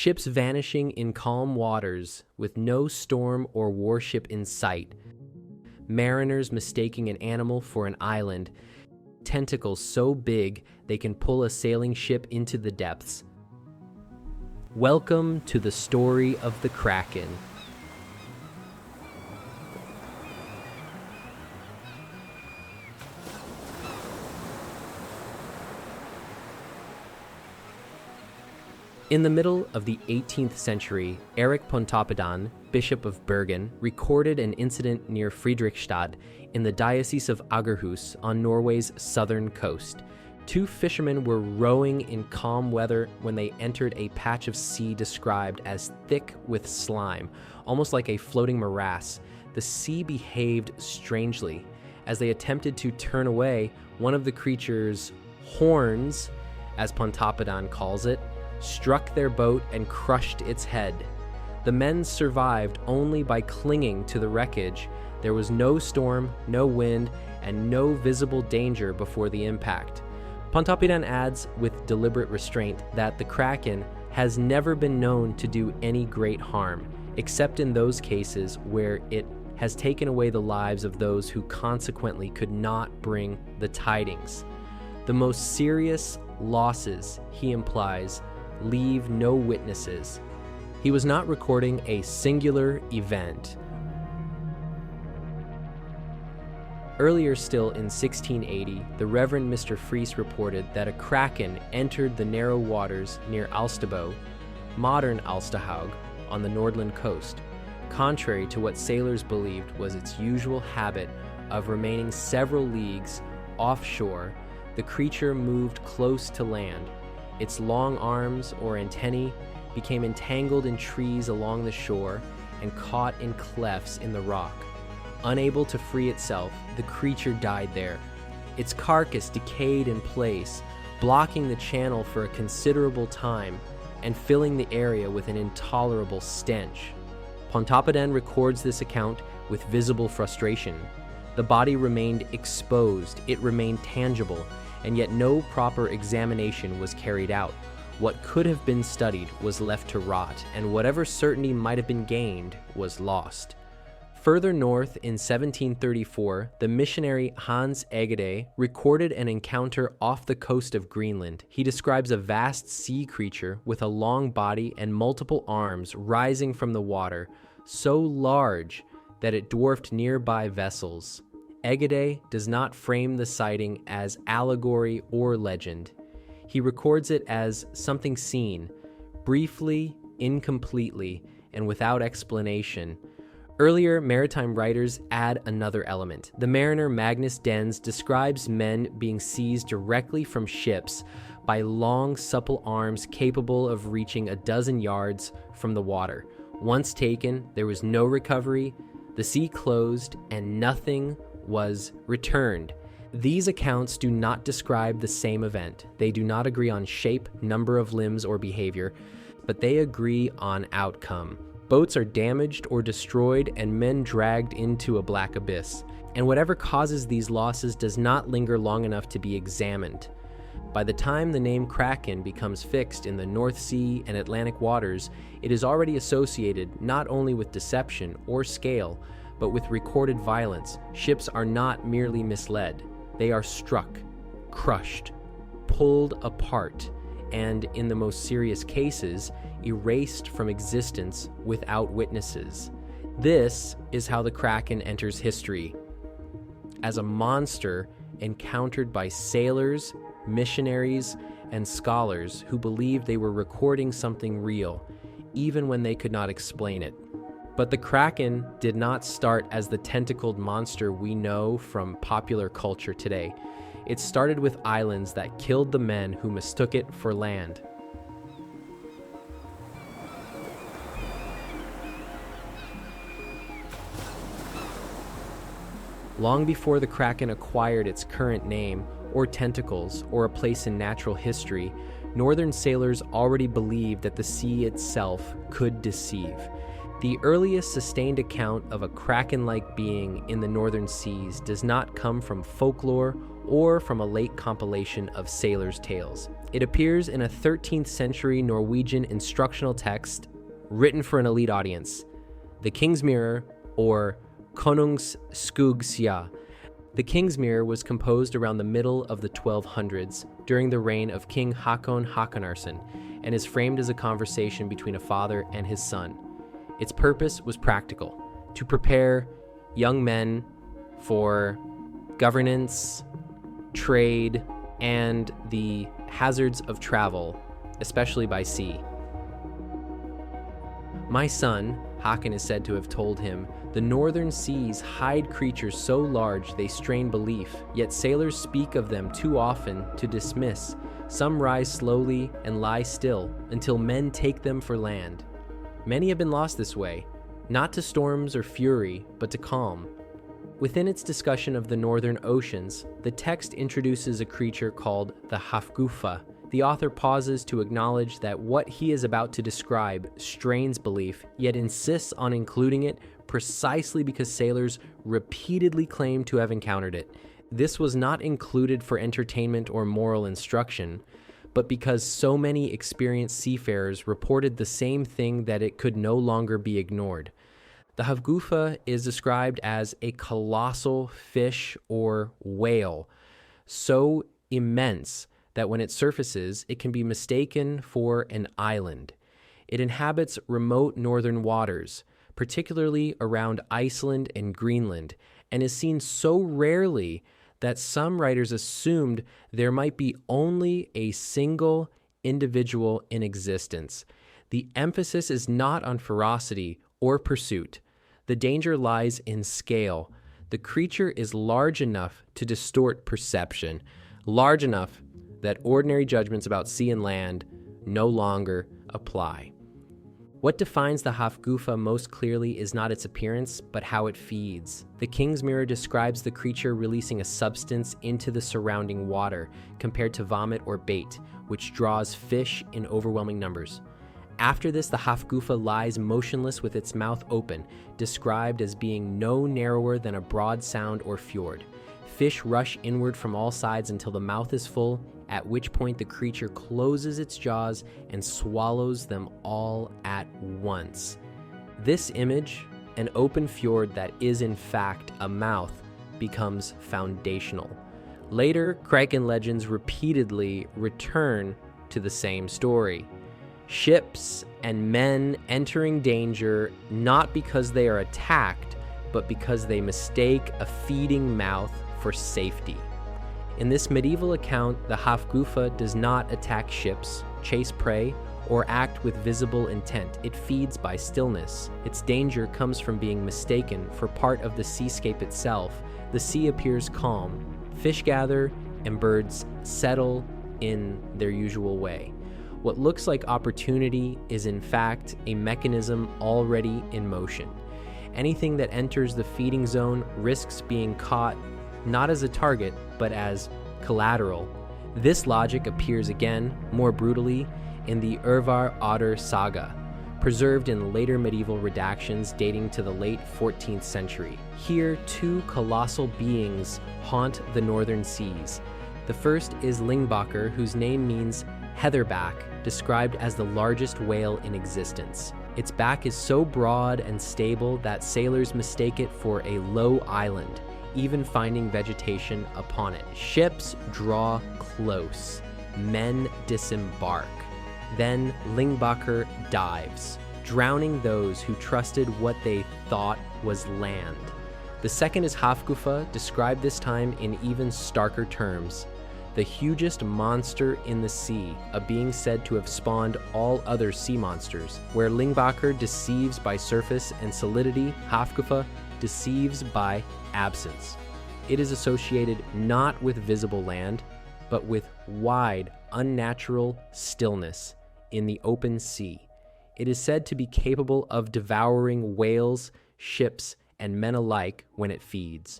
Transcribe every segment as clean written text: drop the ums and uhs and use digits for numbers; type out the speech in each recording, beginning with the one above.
ships vanishing in calm waters with no storm or warship in sight, mariners mistaking an animal for an island, tentacles so big they can pull a sailing ship into the depths. Welcome to the story of the Kraken. In the middle of the 18th century, Erik Pontoppidan, Bishop of Bergen, recorded an incident near Fredrikstad in the Diocese of Akershus on Norway's southern coast. Two fishermen were rowing in calm weather when they entered a patch of sea described as thick with slime, almost like a floating morass. The sea behaved strangely. As they attempted to turn away, one of the creature's horns, as Pontoppidan calls it, struck their boat and crushed its head. The men survived only by clinging to the wreckage. There was no storm, no wind, and no visible danger before the impact. Pontoppidan adds with deliberate restraint that the Kraken has never been known to do any great harm, except in those cases where it has taken away the lives of those who consequently could not bring the tidings. The most serious losses, he implies, leave no witnesses. He was not recording a singular event. Earlier still in 1680, the Reverend Mr. Fries reported that a kraken entered the narrow waters near Alstabo, modern Alstahaug, on the Nordland coast. Contrary to what sailors believed was its usual habit of remaining several leagues offshore, the creature moved close to land. Its long arms or antennae became entangled in trees along the shore and caught in clefts in the rock. Unable to free itself, the creature died there. Its carcass decayed in place, blocking the channel for a considerable time and filling the area with an intolerable stench. Pontoppidan records this account with visible frustration. The body remained exposed, it remained tangible, and yet no proper examination was carried out. What could have been studied was left to rot, and whatever certainty might have been gained was lost. Further north in 1734, the missionary Hans Egede recorded an encounter off the coast of Greenland. He describes a vast sea creature with a long body and multiple arms rising from the water, so large that it dwarfed nearby vessels. Egede does not frame the sighting as allegory or legend. He records it as something seen, briefly, incompletely, and without explanation. Earlier maritime writers add another element. The mariner Magnus Dens describes men being seized directly from ships by long, supple arms capable of reaching a dozen yards from the water. Once taken, there was no recovery, the sea closed, and nothing was returned. These accounts do not describe the same event. They do not agree on shape, number of limbs, or behavior, but they agree on outcome. Boats are damaged or destroyed and men dragged into a black abyss. And whatever causes these losses does not linger long enough to be examined. By the time the name Kraken becomes fixed in the North Sea and Atlantic waters, it is already associated not only with deception or scale, but with recorded violence. Ships are not merely misled. They are struck, crushed, pulled apart, and in the most serious cases, erased from existence without witnesses. This is how the Kraken enters history, as a monster encountered by sailors, missionaries, and scholars who believed they were recording something real, even when they could not explain it. But the Kraken did not start as the tentacled monster we know from popular culture today. It started with islands that killed the men who mistook it for land. Long before the Kraken acquired its current name, or tentacles, or a place in natural history, northern sailors already believed that the sea itself could deceive. The earliest sustained account of a kraken-like being in the northern seas does not come from folklore or from a late compilation of sailors' tales. It appears in a 13th century Norwegian instructional text written for an elite audience, the King's Mirror, or Konungs Skugsja. The King's Mirror was composed around the middle of the 1200s during the reign of King Hakon Hakonarsson and is framed as a conversation between a father and his son. Its purpose was practical, to prepare young men for governance, trade, and the hazards of travel, especially by sea. "My son," Hakon is said to have told him, "the northern seas hide creatures so large they strain belief, yet sailors speak of them too often to dismiss. Some rise slowly and lie still until men take them for land. Many have been lost this way, not to storms or fury, but to calm." Within its discussion of the northern oceans, the text introduces a creature called the Hafgufa. The author pauses to acknowledge that what he is about to describe strains belief, yet insists on including it precisely because sailors repeatedly claim to have encountered it. This was not included for entertainment or moral instruction, but because so many experienced seafarers reported the same thing that it could no longer be ignored. The Havgufa is described as a colossal fish or whale, so immense that when it surfaces, it can be mistaken for an island. It inhabits remote northern waters, particularly around Iceland and Greenland, and is seen so rarely that some writers assumed there might be only a single individual in existence. The emphasis is not on ferocity or pursuit. The danger lies in scale. The creature is large enough to distort perception, large enough that ordinary judgments about sea and land no longer apply. What defines the Hafgufa most clearly is not its appearance, but how it feeds. The King's Mirror describes the creature releasing a substance into the surrounding water, compared to vomit or bait, which draws fish in overwhelming numbers. After this, the Hafgufa lies motionless with its mouth open, described as being no narrower than a broad sound or fjord. Fish rush inward from all sides until the mouth is full, at which point the creature closes its jaws and swallows them all at once. This image, an open fjord that is in fact a mouth, becomes foundational. Later, Kraken legends repeatedly return to the same story. Ships and men entering danger not because they are attacked, but because they mistake a feeding mouth for safety. In this medieval account, the Hafgufa does not attack ships, chase prey, or act with visible intent. It feeds by stillness. Its danger comes from being mistaken for part of the seascape itself. The sea appears calm. Fish gather and birds settle in their usual way. What looks like opportunity is in fact a mechanism already in motion. Anything that enters the feeding zone risks being caught not as a target, but as collateral. This logic appears again, more brutally, in the Urvar Otter saga, preserved in later medieval redactions dating to the late 14th century. Here, two colossal beings haunt the northern seas. The first is Lingbakker, whose name means heatherback, described as the largest whale in existence. Its back is so broad and stable that sailors mistake it for a low island, even finding vegetation upon it. Ships draw close. Men disembark. Then Lingbakker dives, drowning those who trusted what they thought was land. The second is Hafgufa, described this time in even starker terms. The hugest monster in the sea, a being said to have spawned all other sea monsters. Where Lingbakker deceives by surface and solidity, Hafgufa deceives by absence. It is associated not with visible land, but with wide, unnatural stillness in the open sea. It is said to be capable of devouring whales, ships, and men alike when it feeds.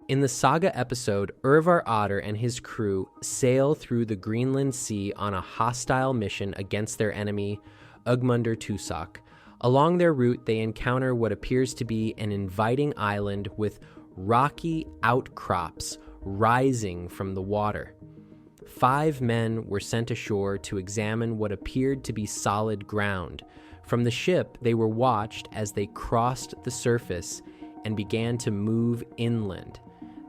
In the saga episode, Urvar Otter and his crew sail through the Greenland Sea on a hostile mission against their enemy, Ugmundur Tusak. Along their route, they encounter what appears to be an inviting island with rocky outcrops rising from the water. 5 men were sent ashore to examine what appeared to be solid ground. From the ship, they were watched as they crossed the surface and began to move inland.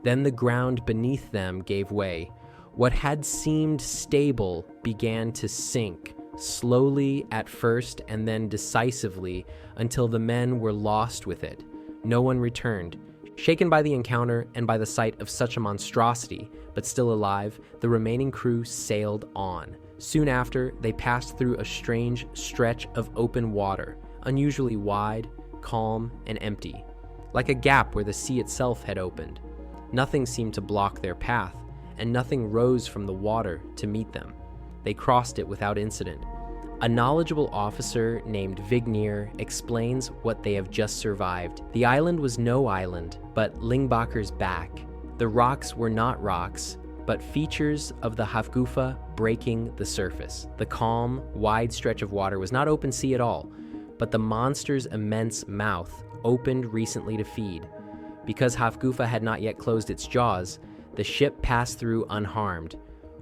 Then the ground beneath them gave way. What had seemed stable began to sink, slowly at first and then decisively, until the men were lost with it. No one returned. Shaken by the encounter and by the sight of such a monstrosity, but still alive, the remaining crew sailed on. Soon after, they passed through a strange stretch of open water, unusually wide, calm, and empty, like a gap where the sea itself had opened. Nothing seemed to block their path, and nothing rose from the water to meet them. They crossed it without incident. A knowledgeable officer named Vignir explains what they have just survived. The island was no island, but Lyngbakker's back. The rocks were not rocks, but features of the Hafgufa breaking the surface. The calm, wide stretch of water was not open sea at all, but the monster's immense mouth, opened recently to feed. Because Hafgufa had not yet closed its jaws, the ship passed through unharmed.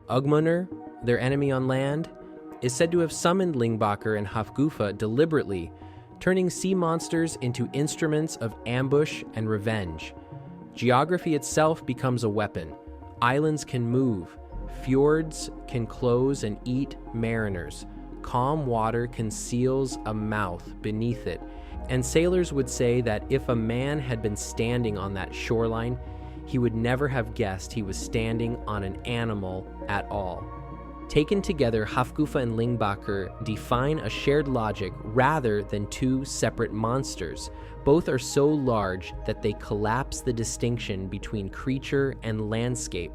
Ugmunur, their enemy on land, is said to have summoned Lyngbakker and Hafgufa deliberately, turning sea monsters into instruments of ambush and revenge. Geography itself becomes a weapon. Islands can move. Fjords can close and eat mariners. Calm water conceals a mouth beneath it. And sailors would say that if a man had been standing on that shoreline, he would never have guessed he was standing on an animal at all. Taken together, Hafgufa and Lyngbakker define a shared logic rather than two separate monsters. Both are so large that they collapse the distinction between creature and landscape.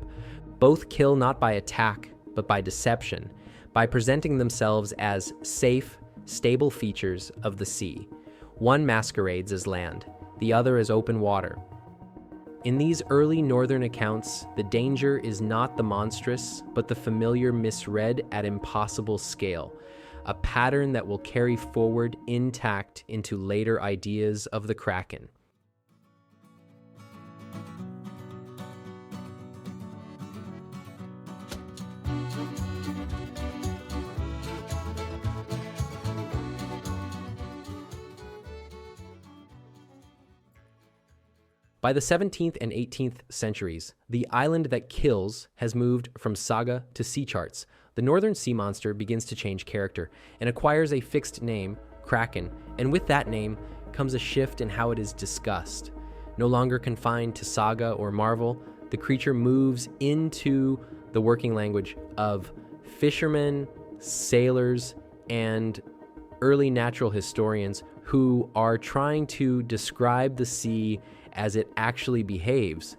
Both kill not by attack, but by deception, by presenting themselves as safe, stable features of the sea. One masquerades as land, the other as open water. In these early northern accounts, the danger is not the monstrous, but the familiar misread at impossible scale, a pattern that will carry forward intact into later ideas of the Kraken. By the 17th and 18th centuries, the island that kills has moved from saga to sea charts. The northern sea monster begins to change character and acquires a fixed name, Kraken, and with that name comes a shift in how it is discussed. No longer confined to saga or marvel, the creature moves into the working language of fishermen, sailors, and early natural historians who are trying to describe the sea as it actually behaves.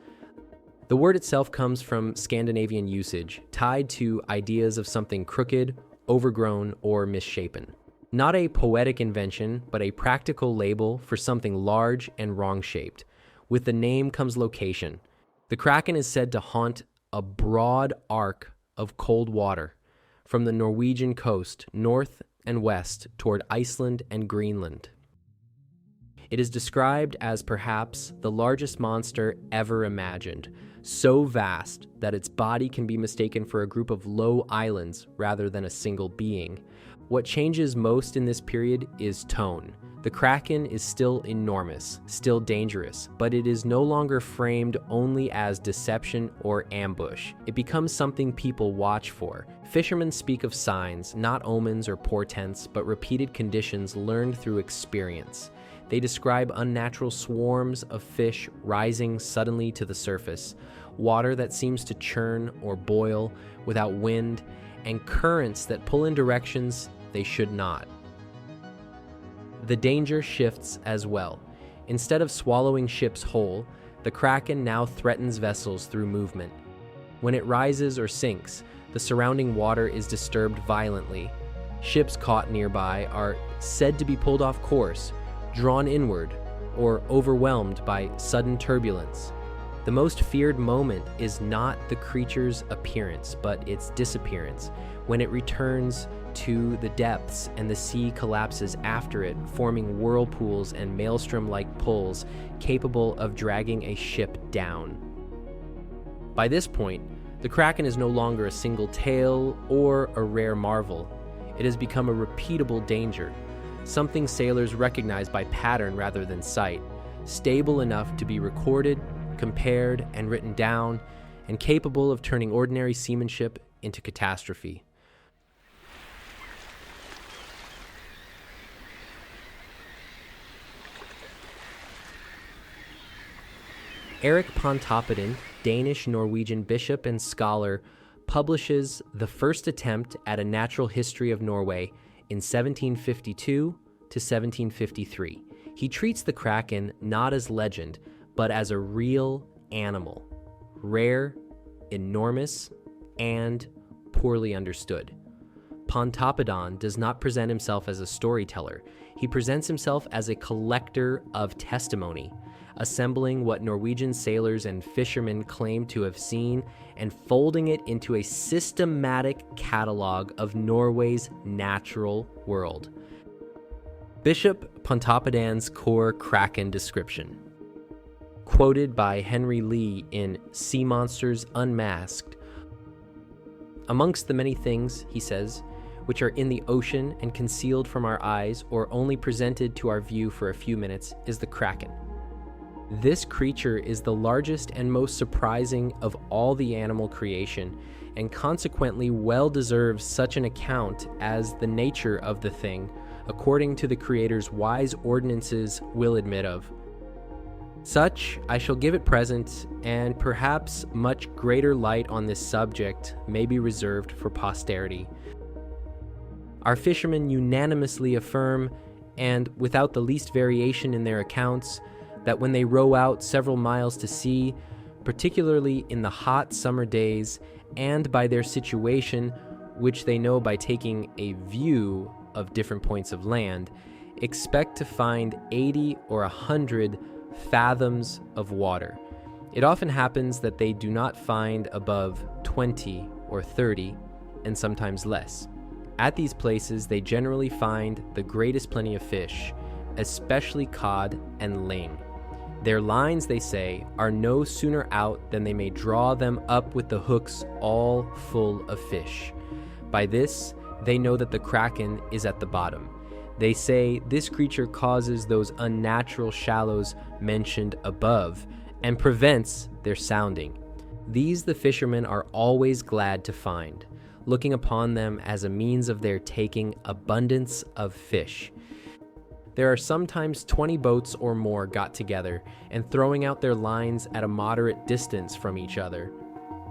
The word itself comes from Scandinavian usage, tied to ideas of something crooked, overgrown, or misshapen. Not a poetic invention, but a practical label for something large and wrong-shaped. With the name comes location. The Kraken is said to haunt a broad arc of cold water, from the Norwegian coast, north and west, toward Iceland and Greenland. It is described as perhaps the largest monster ever imagined, so vast that its body can be mistaken for a group of low islands rather than a single being. What changes most in this period is tone. The Kraken is still enormous, still dangerous, but it is no longer framed only as deception or ambush. It becomes something people watch for. Fishermen speak of signs, not omens or portents, but repeated conditions learned through experience. They describe unnatural swarms of fish rising suddenly to the surface, water that seems to churn or boil without wind, and currents that pull in directions they should not. The danger shifts as well. Instead of swallowing ships whole, the Kraken now threatens vessels through movement. When it rises or sinks, the surrounding water is disturbed violently. Ships caught nearby are said to be pulled off course, drawn inward, or overwhelmed by sudden turbulence. The most feared moment is not the creature's appearance, but its disappearance, when it returns to the depths and the sea collapses after it, forming whirlpools and maelstrom-like pulls capable of dragging a ship down. By this point, The Kraken is no longer a single tale or a rare marvel. It has become a repeatable danger, something sailors recognize by pattern rather than sight, stable enough to be recorded, compared, and written down, and capable of turning ordinary seamanship into catastrophe. Eric Pontoppidan, Danish-Norwegian bishop and scholar, publishes the first attempt at a natural history of Norway in 1752 to 1753. He treats the Kraken not as legend, but as a real animal, rare, enormous, and poorly understood. Pontoppidan does not present himself as a storyteller. He presents himself as a collector of testimony, assembling what Norwegian sailors and fishermen claim to have seen and folding it into a systematic catalog of Norway's natural world. Bishop Pontoppidan's core Kraken description, quoted by Henry Lee in Sea Monsters Unmasked. Amongst the many things, he says, which are in the ocean and concealed from our eyes or only presented to our view for a few minutes, is the Kraken. This creature is the largest and most surprising of all the animal creation, and consequently well deserves such an account as the nature of the thing, according to the Creator's wise ordinances, will admit of. Such I shall give it present, and perhaps much greater light on this subject may be reserved for posterity. Our fishermen unanimously affirm, and without the least variation in their accounts, that when they row out several miles to sea, particularly in the hot summer days, and by their situation, which they know by taking a view of different points of land, expect to find 80 or 100 fathoms of water. It often happens that they do not find above 20 or 30, and sometimes less. At these places, they generally find the greatest plenty of fish, especially cod and ling. Their lines, they say, are no sooner out than they may draw them up with the hooks all full of fish. By this, they know that the Kraken is at the bottom. They say this creature causes those unnatural shallows mentioned above and prevents their sounding. These the fishermen are always glad to find, looking upon them as a means of their taking abundance of fish. There are sometimes 20 boats or more got together and throwing out their lines at a moderate distance from each other.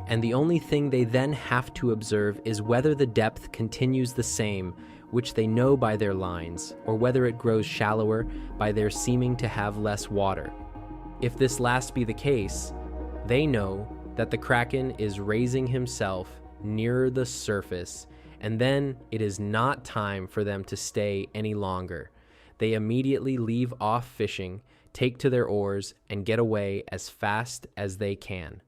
And the only thing they then have to observe is whether the depth continues the same, which they know by their lines, or whether it grows shallower by their seeming to have less water. If this last be the case, they know that the Kraken is raising himself nearer the surface, and then it is not time for them to stay any longer. They immediately leave off fishing, take to their oars, and get away as fast as they can.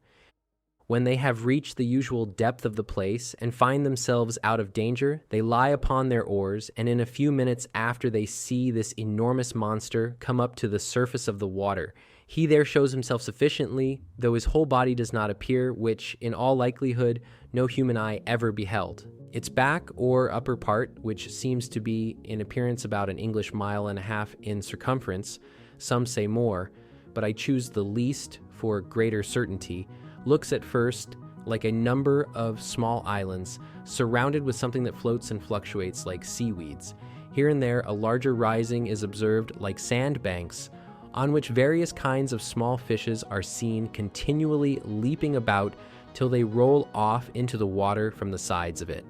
When they have reached the usual depth of the place and find themselves out of danger, they lie upon their oars, and in a few minutes after they see this enormous monster come up to the surface of the water. He there shows himself sufficiently, though his whole body does not appear, which, in all likelihood, no human eye ever beheld. Its back or upper part, which seems to be in appearance about an English mile and a half in circumference, some say more, but I choose the least for greater certainty, looks at first like a number of small islands, surrounded with something that floats and fluctuates like seaweeds. Here and there a larger rising is observed like sandbanks, on which various kinds of small fishes are seen continually leaping about till they roll off into the water from the sides of it.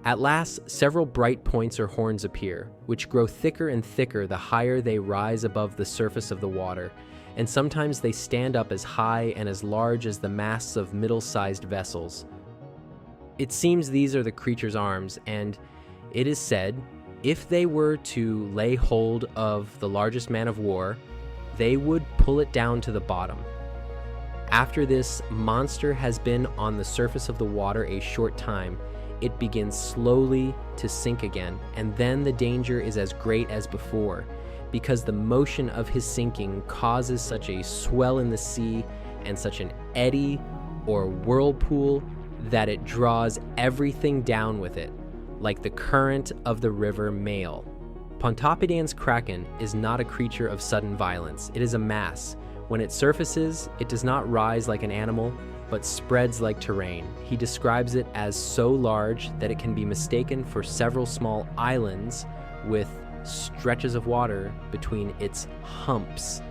At last, several bright points or horns appear, which grow thicker and thicker the higher they rise above the surface of the water, and sometimes they stand up as high and as large as the masts of middle-sized vessels. It seems these are the creature's arms, and it is said, if they were to lay hold of the largest man of war, they would pull it down to the bottom. After this monster has been on the surface of the water a short time, it begins slowly to sink again, and then the danger is as great as before, because the motion of his sinking causes such a swell in the sea and such an eddy or whirlpool that it draws everything down with it, like the current of the river Mael. Pontoppidan's kraken is not a creature of sudden violence. It is a mass. When it surfaces, it does not rise like an animal, but spreads like terrain. He describes it as so large that it can be mistaken for several small islands with stretches of water between its humps.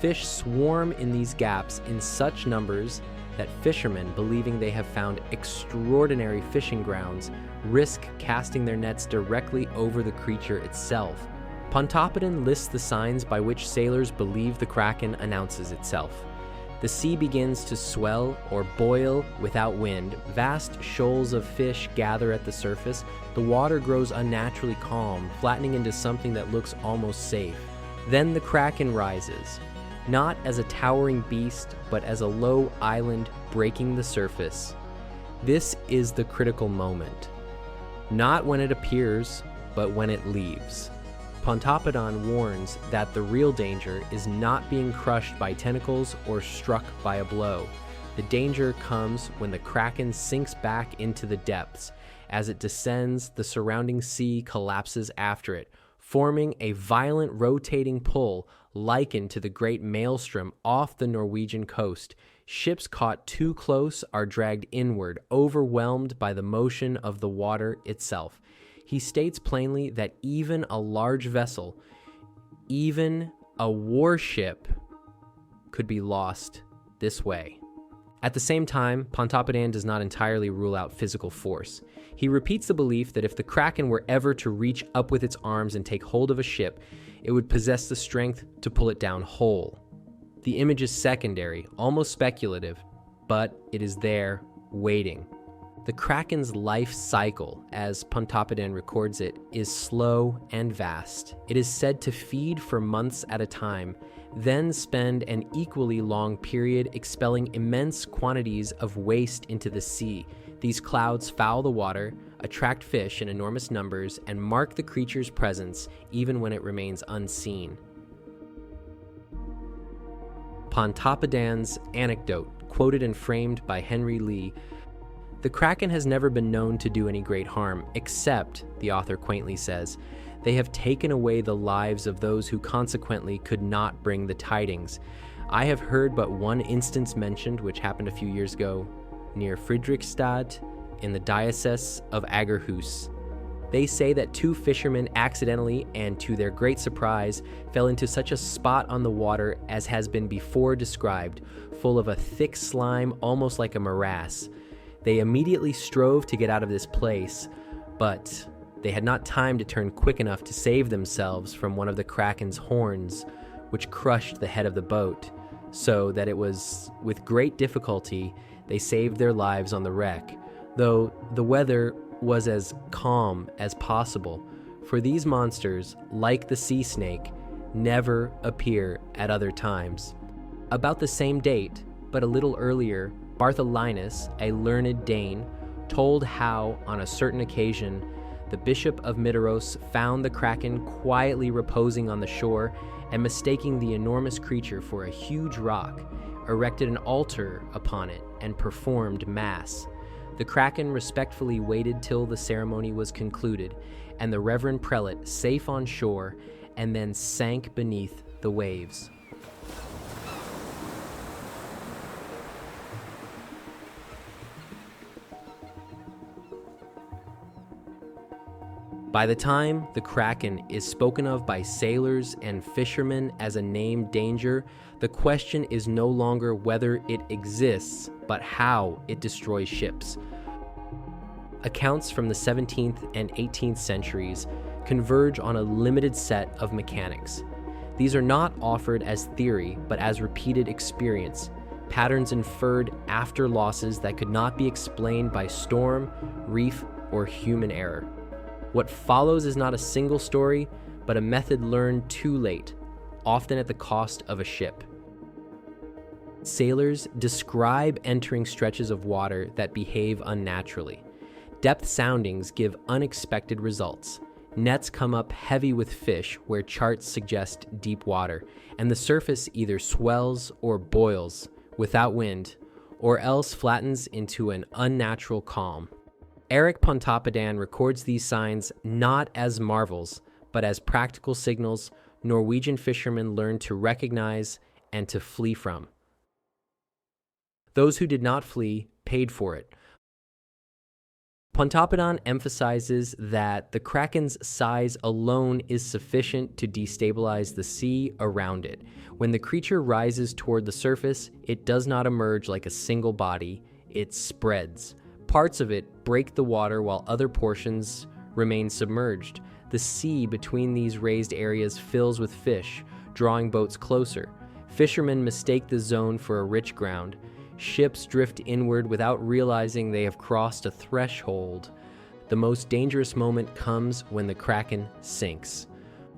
Fish swarm in these gaps in such numbers that fishermen, believing they have found extraordinary fishing grounds, risk casting their nets directly over the creature itself. Pontoppidan lists the signs by which sailors believe the kraken announces itself. The sea begins to swell or boil without wind. Vast shoals of fish gather at the surface. The water grows unnaturally calm, flattening into something that looks almost safe. Then the kraken rises, not as a towering beast, but as a low island breaking the surface. This is the critical moment. Not when it appears, but when it leaves. Pontoppidan warns that the real danger is not being crushed by tentacles or struck by a blow. The danger comes when the kraken sinks back into the depths. As it descends, the surrounding sea collapses after it, forming a violent rotating pull likened to the great maelstrom off the Norwegian coast. Ships caught too close are dragged inward, overwhelmed by the motion of the water itself. He states plainly that even a large vessel, even a warship, could be lost this way. At the same time, Pontoppidan does not entirely rule out physical force. He repeats the belief that if the kraken were ever to reach up with its arms and take hold of a ship, it would possess the strength to pull it down whole. The image is secondary, almost speculative, but it is there, waiting. The kraken's life cycle, as Pontoppidan records it, is slow and vast. It is said to feed for months at a time, then spend an equally long period expelling immense quantities of waste into the sea. These clouds foul the water, attract fish in enormous numbers, and mark the creature's presence even when it remains unseen. Pontoppidan's anecdote, quoted and framed by Henry Lee: "The kraken has never been known to do any great harm, except," the author quaintly says, "they have taken away the lives of those who consequently could not bring the tidings. I have heard but one instance mentioned, which happened a few years ago near Fredrikstad in the diocese of Agerhus. They say that two fishermen accidentally, and to their great surprise, fell into such a spot on the water as has been before described, full of a thick slime almost like a morass. They immediately strove to get out of this place, but they had not time to turn quick enough to save themselves from one of the kraken's horns, which crushed the head of the boat, so that it was with great difficulty they saved their lives on the wreck, though the weather was as calm as possible, for these monsters, like the sea snake, never appear at other times." About the same date, but a little earlier, Bartholinus, a learned Dane, told how, on a certain occasion, the Bishop of Nidaros found the kraken quietly reposing on the shore and, mistaking the enormous creature for a huge rock, erected an altar upon it and performed mass. The kraken respectfully waited till the ceremony was concluded, and the reverend prelate safe on shore, and then sank beneath the waves. By the time the kraken is spoken of by sailors and fishermen as a named danger, the question is no longer whether it exists, but how it destroys ships. Accounts from the 17th and 18th centuries converge on a limited set of mechanics. These are not offered as theory, but as repeated experience, patterns inferred after losses that could not be explained by storm, reef, or human error. What follows is not a single story, but a method learned too late, often at the cost of a ship. Sailors describe entering stretches of water that behave unnaturally. Depth soundings give unexpected results. Nets come up heavy with fish where charts suggest deep water, and the surface either swells or boils without wind, or else flattens into an unnatural calm. Eric Pontoppidan records these signs not as marvels, but as practical signals Norwegian fishermen learned to recognize and to flee from. Those who did not flee paid for it. Pontoppidan emphasizes that the kraken's size alone is sufficient to destabilize the sea around it. When the creature rises toward the surface, it does not emerge like a single body, it spreads. Parts of it break the water while other portions remain submerged. The sea between these raised areas fills with fish, drawing boats closer. Fishermen mistake the zone for a rich ground. Ships drift inward without realizing they have crossed a threshold. The most dangerous moment comes when the kraken sinks.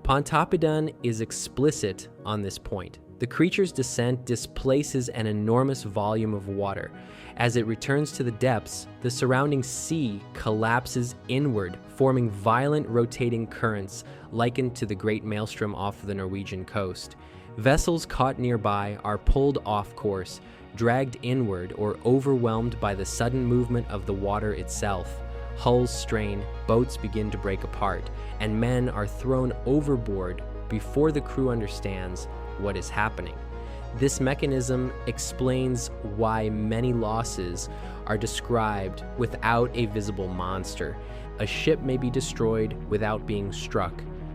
Pontoppidan is explicit on this point. The creature's descent displaces an enormous volume of water. As it returns to the depths, the surrounding sea collapses inward, forming violent rotating currents likened to the Great Maelstrom off the Norwegian coast. Vessels caught nearby are pulled off course, dragged inward, or overwhelmed by the sudden movement of the water itself. Hulls strain, boats begin to break apart, and men are thrown overboard before the crew understands what is happening. This mechanism explains why many losses are described without a visible monster. A ship may be destroyed without being struck.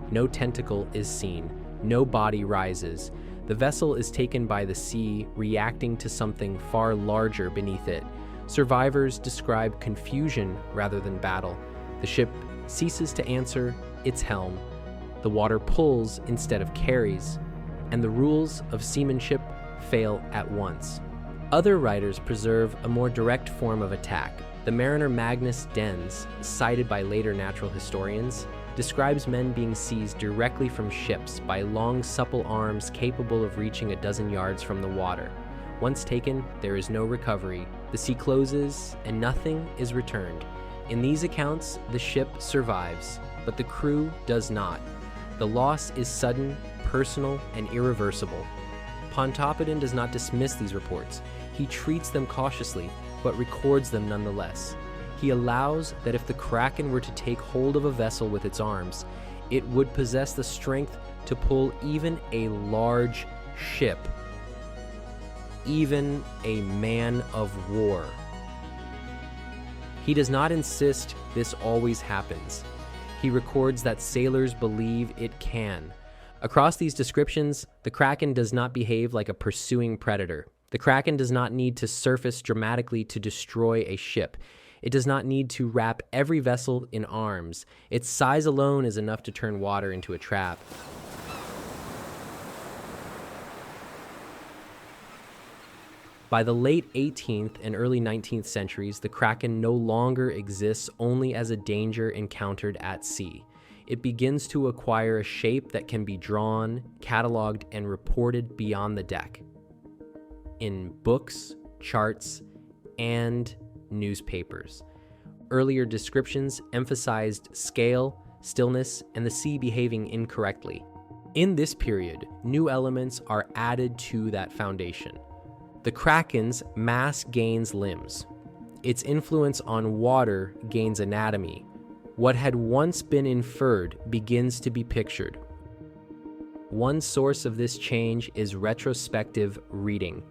No tentacle is seen. No body rises. The vessel is taken by the sea, reacting to something far larger beneath it. Survivors describe confusion rather than battle. The ship ceases to answer its helm. The water pulls instead of carries, and the rules of seamanship fail at once. Other writers preserve a more direct form of attack. The mariner Magnus Dens, cited by later natural historians, describes men being seized directly from ships by long, supple arms capable of reaching a dozen yards from the water. Once taken, there is no recovery. The sea closes, and nothing is returned. In these accounts, the ship survives, but the crew does not. The loss is sudden, personal, and irreversible. Pontoppidan does not dismiss these reports. He treats them cautiously, but records them nonetheless. He allows that if the kraken were to take hold of a vessel with its arms, it would possess the strength to pull even a large ship, even a man of war. He does not insist this always happens. He records that sailors believe it can. Across these descriptions, the kraken does not behave like a pursuing predator. The kraken does not need to surface dramatically to destroy a ship. It does not need to wrap every vessel in arms. Its size alone is enough to turn water into a trap. By the late 18th and early 19th centuries, the kraken no longer exists only as a danger encountered at sea. It begins to acquire a shape that can be drawn, cataloged, and reported beyond the deck, in books, charts, and newspapers. Earlier descriptions emphasized scale, stillness, and the sea behaving incorrectly. In this period, new elements are added to that foundation. The kraken's mass gains limbs. Its influence on water gains anatomy. What had once been inferred begins to be pictured. One source of this change is retrospective reading.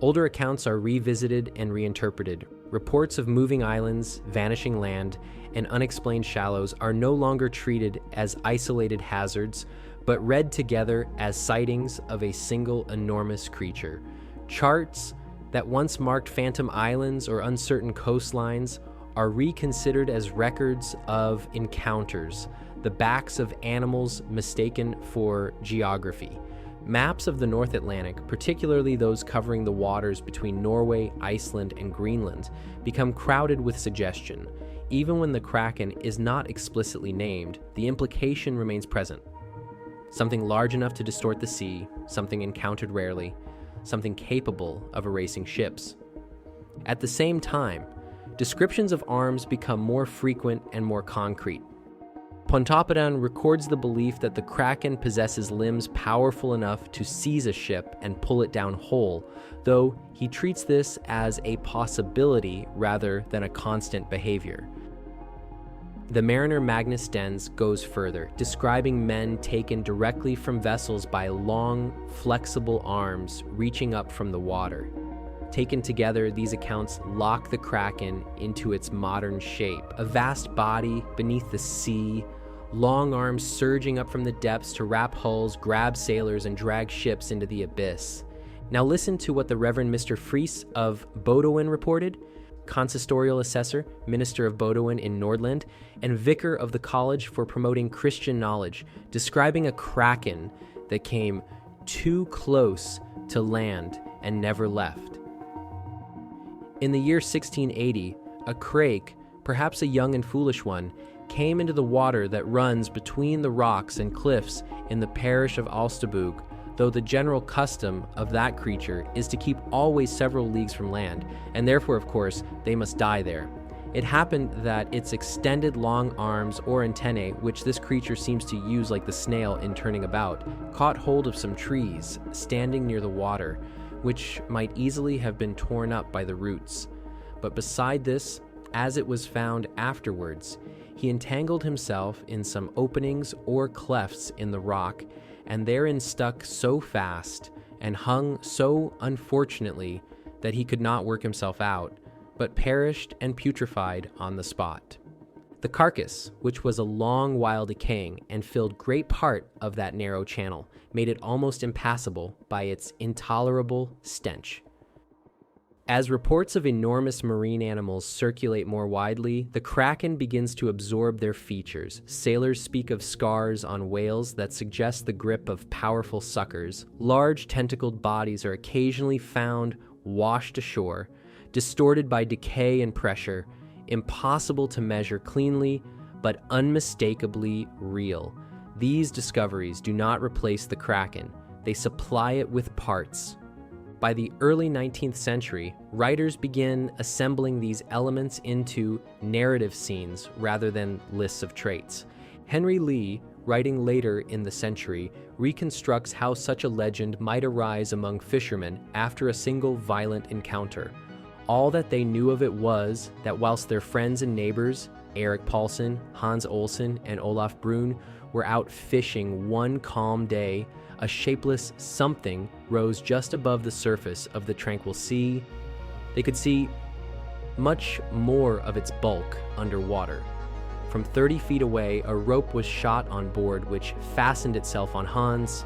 Older accounts are revisited and reinterpreted. Reports of moving islands, vanishing land, and unexplained shallows are no longer treated as isolated hazards, but read together as sightings of a single enormous creature. Charts that once marked phantom islands or uncertain coastlines are reconsidered as records of encounters, the backs of animals mistaken for geography. Maps of the North Atlantic, particularly those covering the waters between Norway, Iceland, and Greenland, become crowded with suggestion. Even when the kraken is not explicitly named, the implication remains present. Something large enough to distort the sea, something encountered rarely, something capable of erasing ships. At the same time, descriptions of arms become more frequent and more concrete. Pontoppidan records the belief that the Kraken possesses limbs powerful enough to seize a ship and pull it down whole, though he treats this as a possibility rather than a constant behavior. The mariner Magnus Dens goes further, describing men taken directly from vessels by long, flexible arms reaching up from the water. Taken together, these accounts lock the Kraken into its modern shape, a vast body beneath the sea, long arms surging up from the depths to wrap hulls, grab sailors, and drag ships into the abyss. Now listen to what the Reverend Mr. Fries of Bodøen reported, consistorial assessor, minister of Bodøen in Nordland, and vicar of the College for Promoting Christian Knowledge, describing a Kraken that came too close to land and never left. In the year 1680, a crake, perhaps a young and foolish one, came into the water that runs between the rocks and cliffs in the parish of Alstaboug, though the general custom of that creature is to keep always several leagues from land, and therefore, of course, they must die there. It happened that its extended long arms or antennae, which this creature seems to use like the snail in turning about, caught hold of some trees standing near the water, which might easily have been torn up by the roots. But beside this, as it was found afterwards, he entangled himself in some openings or clefts in the rock, and therein stuck so fast and hung so unfortunately that he could not work himself out, but perished and putrefied on the spot. The carcass, which was a long while decaying and filled great part of that narrow channel, made it almost impassable by its intolerable stench. As reports of enormous marine animals circulate more widely, the Kraken begins to absorb their features. Sailors speak of scars on whales that suggest the grip of powerful suckers. Large tentacled bodies are occasionally found washed ashore, distorted by decay and pressure, impossible to measure cleanly, but unmistakably real. These discoveries do not replace the Kraken. They supply it with parts. By the early 19th century, writers begin assembling these elements into narrative scenes rather than lists of traits. Henry Lee, writing later in the century, reconstructs how such a legend might arise among fishermen after a single violent encounter. All that they knew of it was that whilst their friends and neighbors, Erik Paulsen, Hans Olsen, and Olaf Brun, were out fishing one calm day, a shapeless something rose just above the surface of the tranquil sea. They could see much more of its bulk underwater. From 30 feet away, a rope was shot on board which fastened itself on Hans.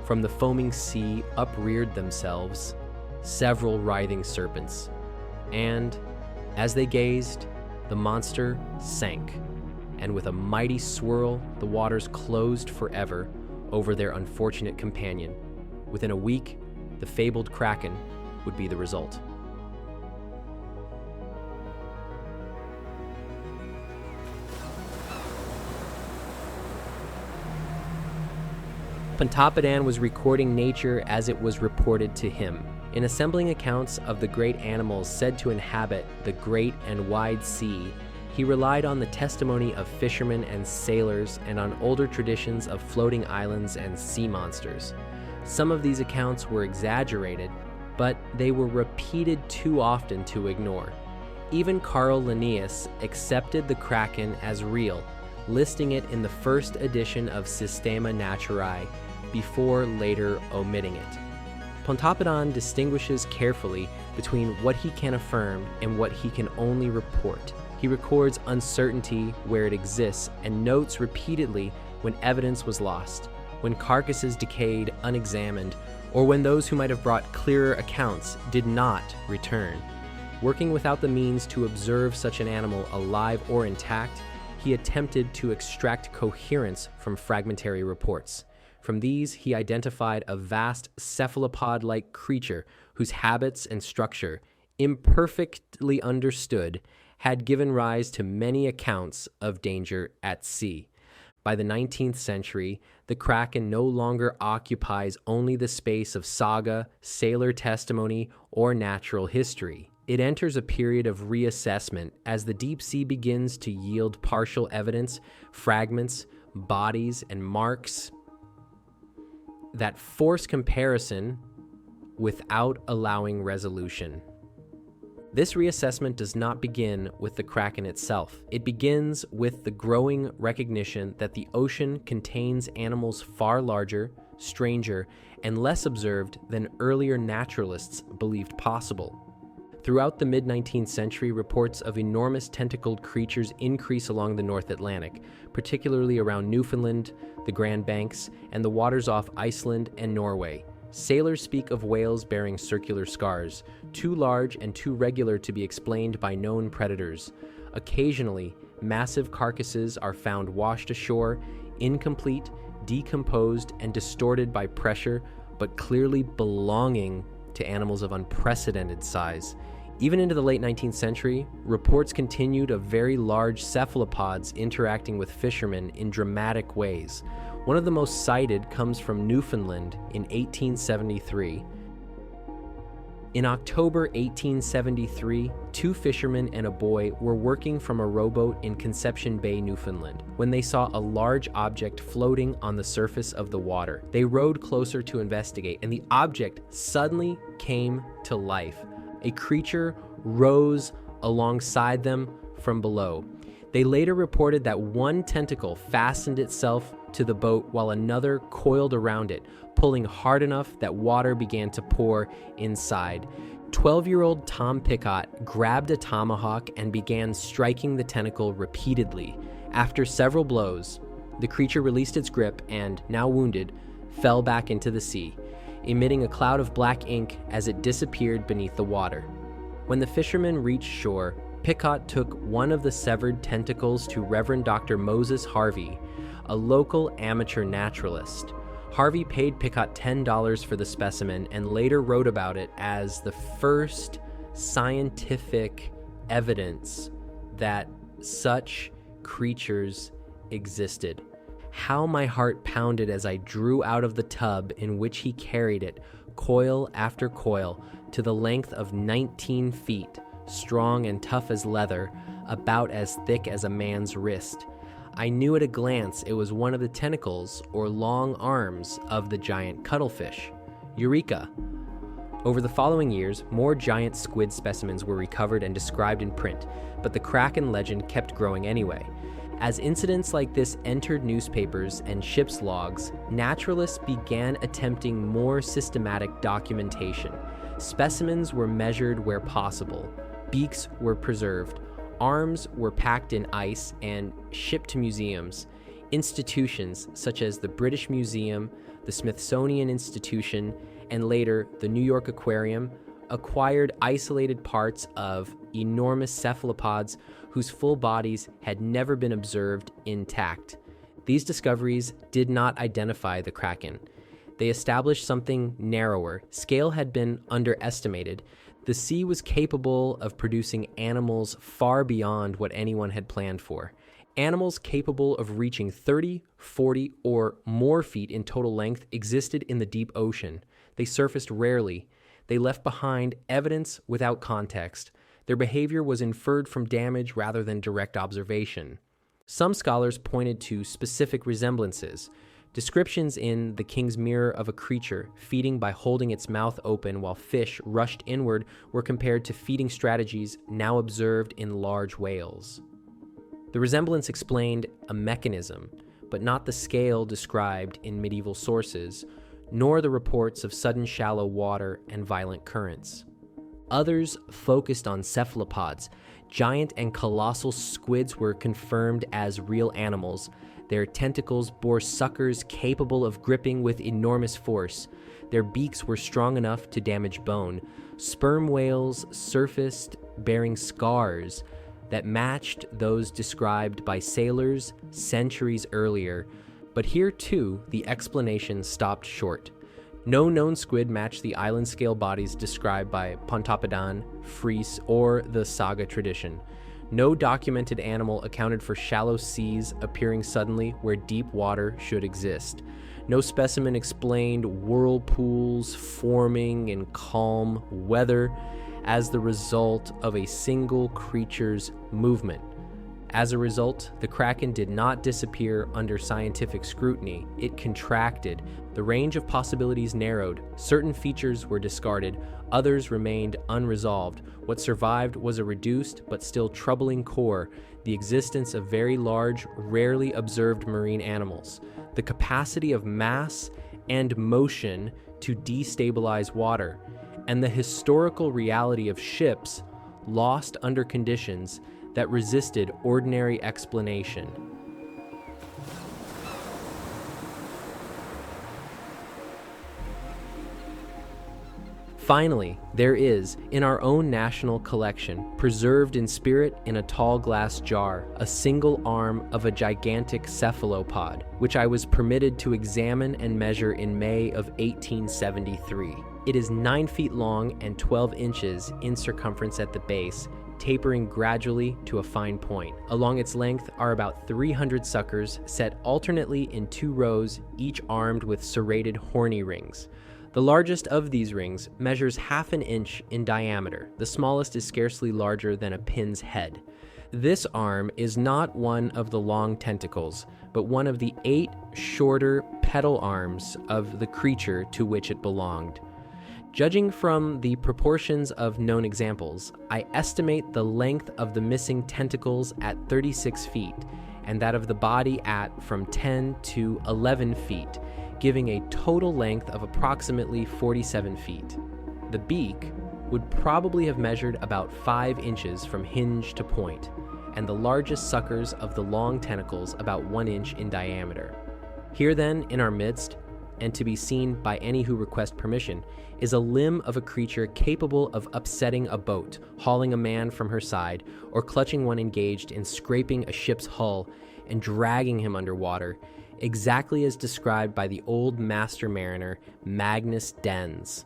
From the foaming sea upreared themselves several writhing serpents, and as they gazed, the monster sank, and with a mighty swirl, the waters closed forever over their unfortunate companion. Within a week, the fabled Kraken would be the result. Pontoppidan was recording nature as it was reported to him. In assembling accounts of the great animals said to inhabit the great and wide sea, he relied on the testimony of fishermen and sailors and on older traditions of floating islands and sea monsters. Some of these accounts were exaggerated, but they were repeated too often to ignore. Even Carl Linnaeus accepted the Kraken as real, listing it in the first edition of Systema Naturae, before later omitting it. Pontoppidan distinguishes carefully between what he can affirm and what he can only report. He records uncertainty where it exists and notes repeatedly when evidence was lost, when carcasses decayed unexamined, or when those who might have brought clearer accounts did not return. Working without the means to observe such an animal alive or intact, he attempted to extract coherence from fragmentary reports. From these, he identified a vast cephalopod-like creature whose habits and structure, imperfectly understood, had given rise to many accounts of danger at sea. By the 19th century, the Kraken no longer occupies only the space of saga, sailor testimony, or natural history. It enters a period of reassessment as the deep sea begins to yield partial evidence, fragments, bodies, and marks that force comparison without allowing resolution. This reassessment does not begin with the Kraken itself. It begins with the growing recognition that the ocean contains animals far larger, stranger, and less observed than earlier naturalists believed possible. Throughout the mid-19th century, reports of enormous tentacled creatures increase along the North Atlantic, particularly around Newfoundland, the Grand Banks, and the waters off Iceland and Norway. Sailors speak of whales bearing circular scars, too large and too regular to be explained by known predators. Occasionally, massive carcasses are found washed ashore, incomplete, decomposed, and distorted by pressure, but clearly belonging to animals of unprecedented size. Even into the late 19th century, reports continued of very large cephalopods interacting with fishermen in dramatic ways. One of the most cited comes from Newfoundland in 1873. In October 1873, two fishermen and a boy were working from a rowboat in Conception Bay, Newfoundland, when they saw a large object floating on the surface of the water. They rowed closer to investigate, and the object suddenly came to life. A creature rose alongside them from below. They later reported that one tentacle fastened itself to the boat while another coiled around it, pulling hard enough that water began to pour inside. 12-year-old Tom Picott grabbed a tomahawk and began striking the tentacle repeatedly. After several blows, the creature released its grip and, now wounded, fell back into the sea, emitting a cloud of black ink as it disappeared beneath the water. When the fishermen reached shore, Picott took one of the severed tentacles to Reverend Dr. Moses Harvey, a local amateur naturalist. Harvey paid Picott $10 for the specimen and later wrote about it as the first scientific evidence that such creatures existed. How my heart pounded as I drew out of the tub in which he carried it, coil after coil, to the length of 19 feet, strong and tough as leather, about as thick as a man's wrist. I knew at a glance it was one of the tentacles or long arms of the giant cuttlefish. Eureka! Over the following years, more giant squid specimens were recovered and described in print, but the Kraken legend kept growing anyway. As incidents like this entered newspapers and ship's logs, naturalists began attempting more systematic documentation. Specimens were measured where possible, beaks were preserved, arms were packed in ice and shipped to museums. Institutions such as the British Museum, the Smithsonian Institution, and later the New York Aquarium acquired isolated parts of enormous cephalopods whose full bodies had never been observed intact. These discoveries did not identify the Kraken. They established something narrower. Scale had been underestimated. The sea was capable of producing animals far beyond what anyone had planned for. Animals capable of reaching 30, 40, or more feet in total length existed in the deep ocean. They surfaced rarely. They left behind evidence without context. Their behavior was inferred from damage rather than direct observation. Some scholars pointed to specific resemblances. Descriptions in The King's Mirror of a creature feeding by holding its mouth open while fish rushed inward were compared to feeding strategies now observed in large whales. The resemblance explained a mechanism, but not the scale described in medieval sources, nor the reports of sudden shallow water and violent currents. Others focused on cephalopods. Giant and colossal squids were confirmed as real animals. Their tentacles bore suckers capable of gripping with enormous force. Their beaks were strong enough to damage bone. Sperm whales surfaced bearing scars that matched those described by sailors centuries earlier. But here, too, the explanation stopped short. No known squid matched the island scale bodies described by Pontoppidan, Fries, or the saga tradition. No documented animal accounted for shallow seas appearing suddenly where deep water should exist. No specimen explained whirlpools forming in calm weather. as the result of a single creature's movement. As a result, the Kraken did not disappear under scientific scrutiny. It contracted. The range of possibilities narrowed. Certain features were discarded. Others remained unresolved. What survived was a reduced but still troubling core, the existence of very large, rarely observed marine animals, the capacity of mass and motion to destabilize water, and the historical reality of ships lost under conditions that resisted ordinary explanation. Finally, there is, in our own national collection, preserved in spirit in a tall glass jar, a single arm of a gigantic cephalopod, which I was permitted to examine and measure in May of 1873. It is 9 feet long and 12 inches in circumference at the base, tapering gradually to a fine point. Along its length are about 300 suckers set alternately in 2 rows, each armed with serrated horny rings. The largest of these rings measures half an inch in diameter. The smallest is scarcely larger than a pin's head. This arm is not one of the long tentacles, but one of the 8 shorter petal arms of the creature to which it belonged. Judging from the proportions of known examples, I estimate the length of the missing tentacles at 36 feet, and that of the body at from 10 to 11 feet, giving a total length of approximately 47 feet. The beak would probably have measured about 5 inches from hinge to point, and the largest suckers of the long tentacles about 1 inch in diameter. Here then, in our midst, and to be seen by any who request permission, is a limb of a creature capable of upsetting a boat, hauling a man from her side, or clutching one engaged in scraping a ship's hull and dragging him underwater, exactly as described by the old master mariner Magnus Dens.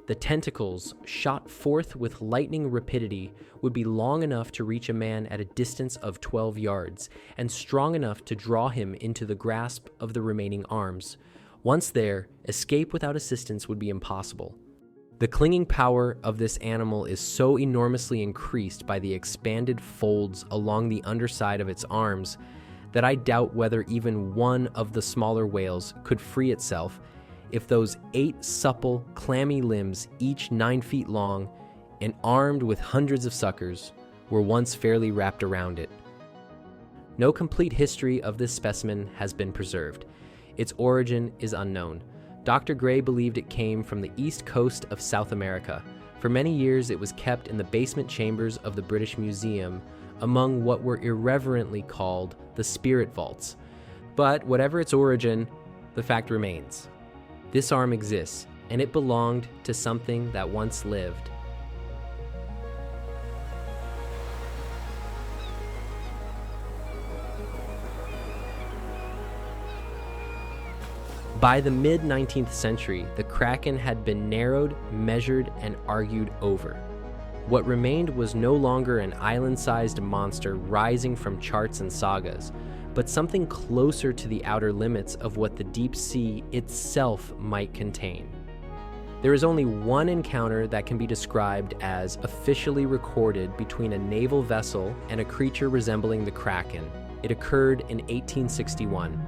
The tentacles, shot forth with lightning rapidity, would be long enough to reach a man at a distance of 12 yards, and strong enough to draw him into the grasp of the remaining arms. Once there, escape without assistance would be impossible. The clinging power of this animal is so enormously increased by the expanded folds along the underside of its arms that I doubt whether even one of the smaller whales could free itself if those 8 supple, clammy limbs, each 9 feet long and armed with hundreds of suckers, were once fairly wrapped around it. No complete history of this specimen has been preserved. Its origin is unknown. Dr. Gray believed it came from the east coast of South America. For many years, it was kept in the basement chambers of the British Museum, among what were irreverently called the spirit vaults. But whatever its origin, the fact remains. This arm exists, and it belonged to something that once lived. By the mid-19th century, the Kraken had been narrowed, measured, and argued over. What remained was no longer an island-sized monster rising from charts and sagas, but something closer to the outer limits of what the deep sea itself might contain. There is only one encounter that can be described as officially recorded between a naval vessel and a creature resembling the Kraken. It occurred in 1861.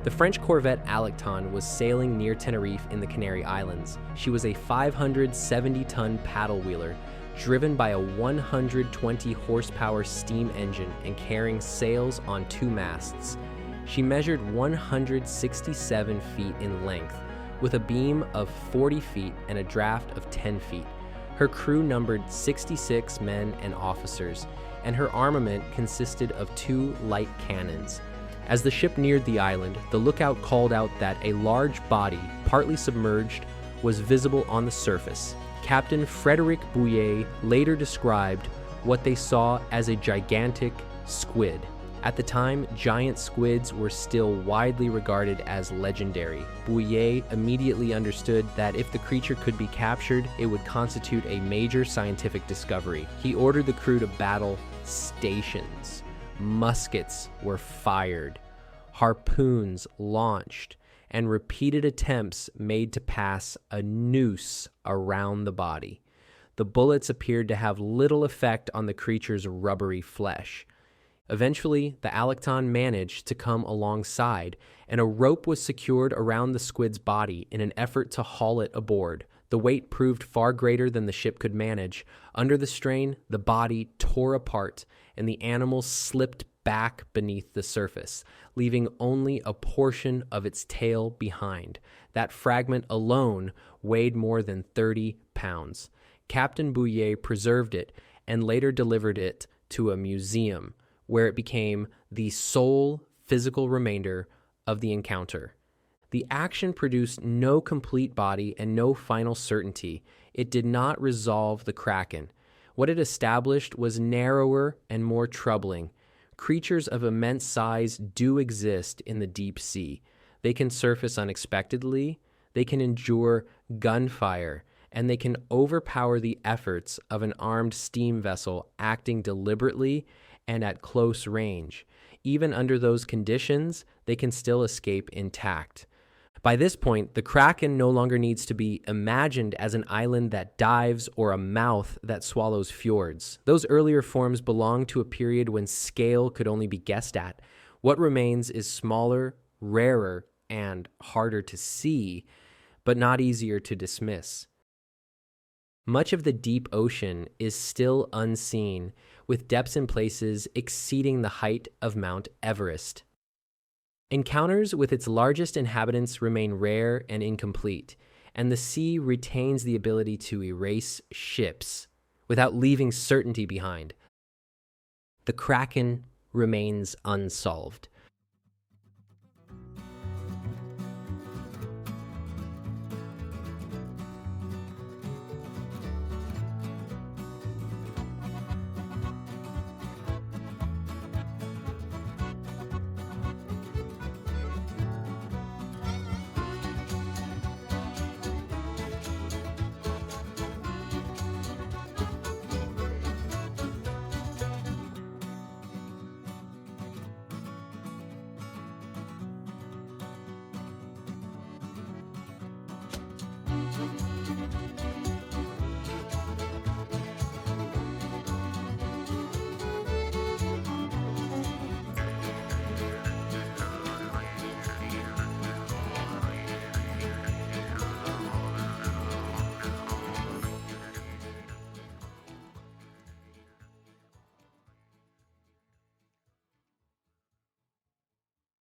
The French corvette Alecton was sailing near Tenerife in the Canary Islands. She was a 570-ton paddle wheeler, driven by a 120-horsepower steam engine and carrying sails on 2 masts. She measured 167 feet in length, with a beam of 40 feet and a draft of 10 feet. Her crew numbered 66 men and officers, and her armament consisted of 2 light cannons. As the ship neared the island, the lookout called out that a large body, partly submerged, was visible on the surface. Captain Frederick Bouillet later described what they saw as a gigantic squid. At the time, giant squids were still widely regarded as legendary. Bouillet immediately understood that if the creature could be captured, it would constitute a major scientific discovery. He ordered the crew to battle stations. Muskets were fired, harpoons launched, and repeated attempts made to pass a noose around the body. the bullets appeared to have little effect on the creature's rubbery flesh. Eventually, the Alacton managed to come alongside, and a rope was secured around the squid's body in an effort to haul it aboard. The weight proved far greater than the ship could manage. Under the strain, the body tore apart, and the animal slipped back beneath the surface, leaving only a portion of its tail behind. That fragment alone weighed more than 30 pounds. Captain Bouillet preserved it and later delivered it to a museum, where it became the sole physical remainder of the encounter. The action produced no complete body and no final certainty. It did not resolve the Kraken. What it established was narrower and more troubling. Creatures of immense size do exist in the deep sea. They can surface unexpectedly, they can endure gunfire, and they can overpower the efforts of an armed steam vessel acting deliberately and at close range. Even under those conditions, they can still escape intact. By this point, the Kraken no longer needs to be imagined as an island that dives or a mouth that swallows fjords. Those earlier forms belong to a period when scale could only be guessed at. What remains is smaller, rarer, and harder to see, but not easier to dismiss. Much of the deep ocean is still unseen, with depths in places exceeding the height of Mount Everest. Encounters with its largest inhabitants remain rare and incomplete, and the sea retains the ability to erase ships without leaving certainty behind. The Kraken remains unsolved.